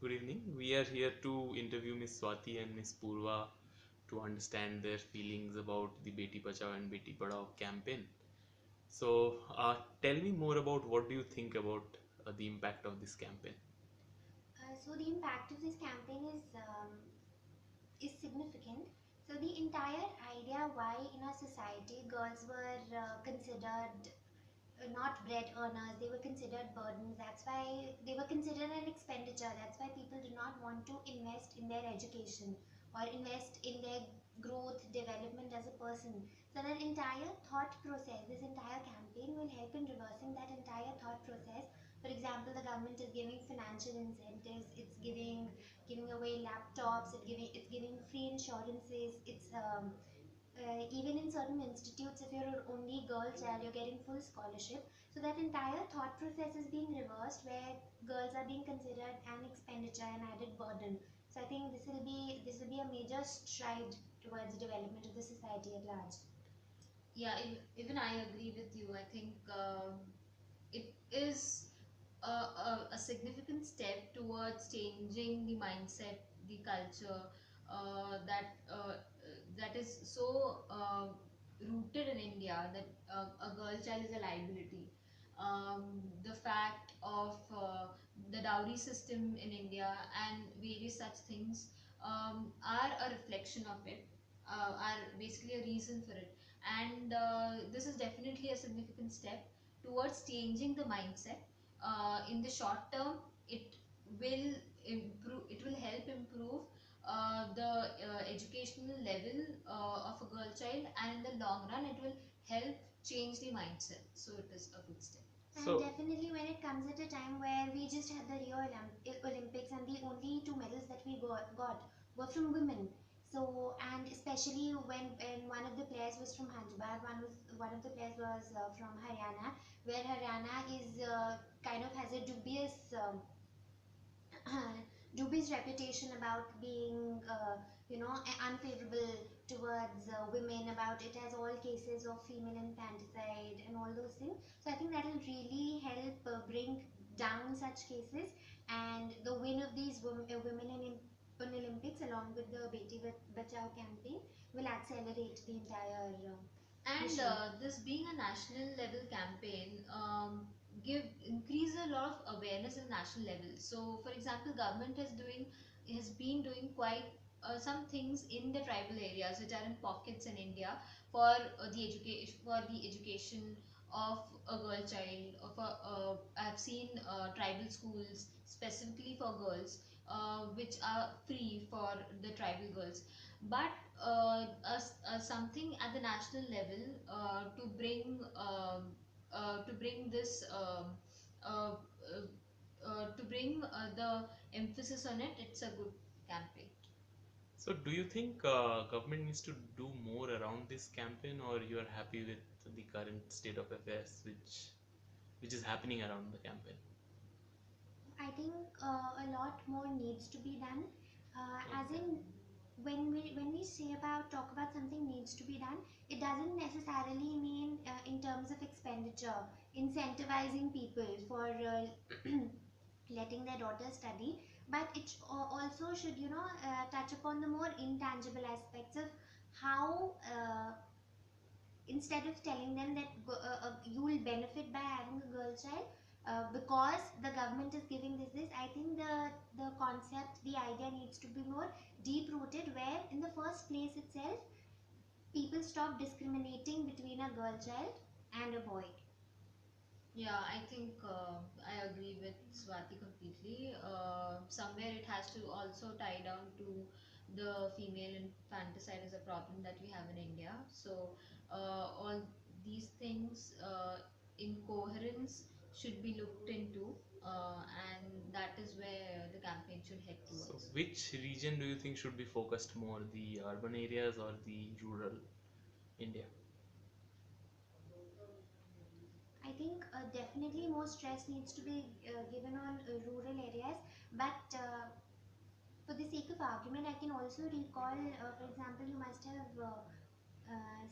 Good evening. We are here to interview Miss Swati and Miss Purva to understand their feelings about the Beti Bachao and Beti Padhao campaign. So, tell me more about what do you think about the impact of this campaign? So the impact of this campaign is significant. So the entire idea why in our society girls were considered not bread earners, they were considered burdens. That's why they were considered an expenditure. That's why people do not want to invest in their education or invest in their growth, development as a person. So that entire thought process, this entire campaign will help in reversing that entire thought process. For example, the government is giving financial incentives, it's giving away laptops, it's giving free insurances, even in certain institutes, if you're an only girl child, you're getting full scholarship. So that entire thought process is being reversed, where girls are being considered an expenditure and added burden. So I think this will be a major stride towards the development of the society at large. Yeah, even I agree with you. I think it is a significant step towards changing the mindset, the culture that is so rooted in India, that a girl child is a liability. The fact of the dowry system in India and various such things are a reflection of it, are basically a reason for it. And this is definitely a significant step towards changing the mindset. In the short term, it will help improve the educational level of a girl child, and in the long run it will help change the mindset, so it is a good step. And So, definitely when it comes at a time where we just had the Rio Olympics and the only two medals that we got were from women. So, and especially when one of the players was from Hyderabad, one of the players was from Haryana, where Haryana is kind of has a dubious reputation about being, unfavorable towards women. About it has all cases of female infanticide and all those things. So I think that will really help bring down such cases, and the win of these women in Olympics, along with the Beti Bachao campaign, will accelerate the entire And mission. this being a national level campaign, give increase a lot of awareness at national level. So for example, government has been doing quite some things in the tribal areas which are in pockets in India for the education of a girl child. I've seen tribal schools specifically for girls, which are free for the tribal girls. But something at the national level to bring this uh, uh, to bring the emphasis on it, it's a good campaign. do you think government needs to do more around this campaign, or you are happy with the current state of affairs, which is happening around the campaign? I think a lot more needs to be done. As Okay. in, when we say about talk about something needs to be done, it doesn't necessarily mean in terms of expenditure, incentivizing people for letting their daughters study, but it also should, touch upon the more intangible aspects of how. Instead of telling them that you will benefit by having a girl child, because the government is giving this, I think the concept, the idea needs to be more deep rooted, where in the first place itself people stop discriminating between a girl child and a boy. Yeah, I think I agree with Swati completely. Somewhere it has to also tie down to the female infanticide as a problem that we have in India. So all these things in coherence should be looked into, and that is where the campaign should head So, towards. which region do you think should be focused more, the urban areas or the rural India? I think definitely more stress needs to be given on rural areas, but for the sake of argument, I can also recall, for example, you must have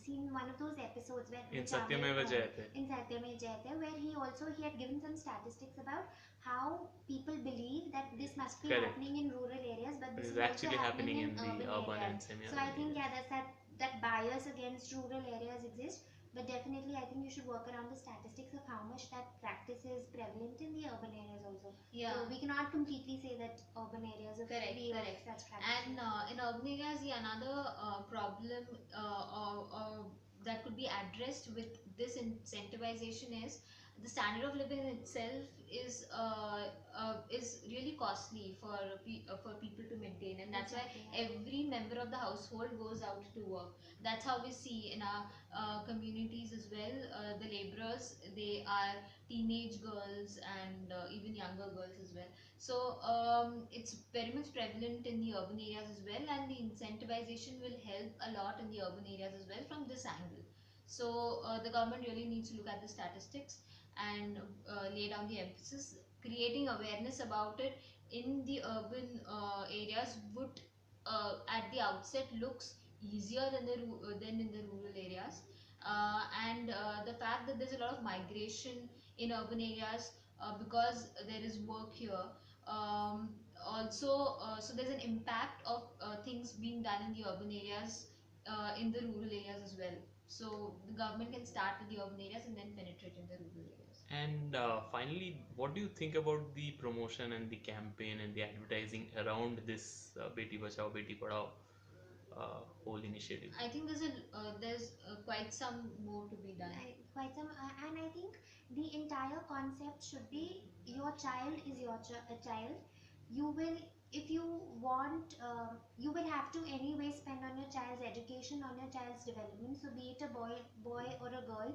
seen one of those episodes In where Satyameva Jayate. in Satyamay Jayate, where he had given some statistics about how people believe that this must be Correct. happening in rural areas, but It this is is also actually happening happening in in the urban urban areas. and So I semi-urban think, areas. yeah, that bias against rural areas exists, but definitely I think you should work around the statistics of how much that practice is prevalent in the urban areas also. Yeah. So we cannot completely say that urban areas are Correct, free of correct. such practices. And in urban areas, the another problem that could be addressed with this incentivization is the standard of living itself is really costly for people to maintain, and that's why Exactly, yeah. every member of the household goes out to work. That's how we see in our communities as well. The laborers, they are teenage girls and even younger girls as well. So it's very much prevalent in the urban areas as well, and the incentivization will help a lot in the urban areas as well from this angle. So the government really needs to look at the statistics and lay down the emphasis. Creating awareness about it in the urban areas would, at the outset, looks easier than in the rural areas. And the fact that there's a lot of migration in urban areas because there is work here, also, so there's an impact of things being done in the urban areas in the rural areas as well. So the government can start with the urban areas and then penetrate in the rural areas. And finally, what do you think about the promotion and the campaign and the advertising around this Beti Bachao, Beti Padhao whole initiative? I think there's quite some more to be done. Quite some, and I think the entire concept should be your child is your a child. You will, if you want, you will have to anyway spend on your child's education, on your child's development. So be it a boy or a girl,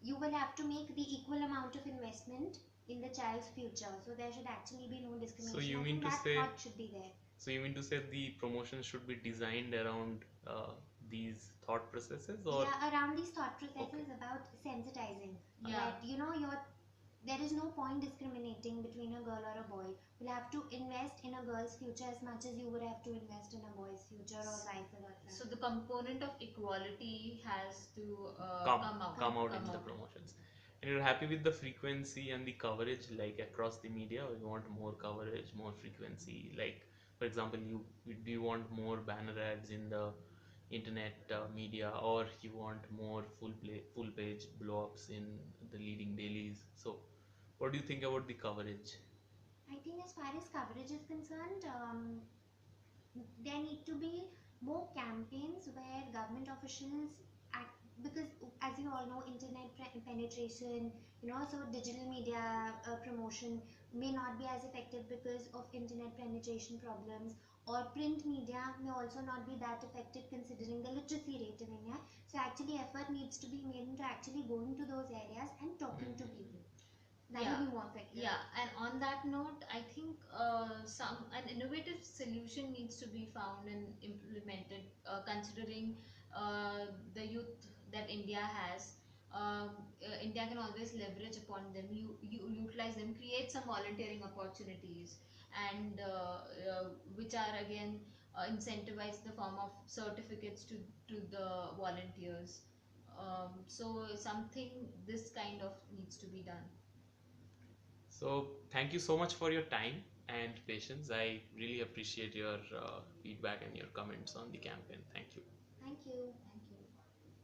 you will have to make the equal amount of investment in the child's future. So there should actually be no discrimination. So you I mean think to that say, thought should be there. so you mean to say the promotion should be designed around these thought processes, or Yeah, around these thought okay, processes about sensitizing. Yeah. That there is no point discriminating between a girl or a boy. You'll have to invest in a girl's future as much as you would have to invest in a boy's future, or vice versa. So the component of equality has to come out in the promotions. And you're happy with the frequency and the coverage, like across the media, or you want more coverage, more frequency? Like, for example, do you want more banner ads in the internet media, or you want more full page blow-ups in the leading dailies? So, what do you think about the coverage? I think as far as coverage is concerned, there need to be more campaigns where government officials act, because as you all know, internet penetration, so digital media promotion may not be as effective because of internet penetration problems, or print media may also not be that effective considering the literacy rate in India. So actually effort needs to be made into actually going to those areas and talking to people. That Yeah. will be more effective. Yeah, and on that note, I think an innovative solution needs to be found and implemented, considering the youth that India has. India can always leverage upon them, you utilize them, create some volunteering opportunities, and which are again incentivized in the form of certificates to the volunteers. So something this kind of needs to be done. So, thank you so much for your time and patience. I really appreciate your feedback and your comments on the campaign. Thank you. Thank you.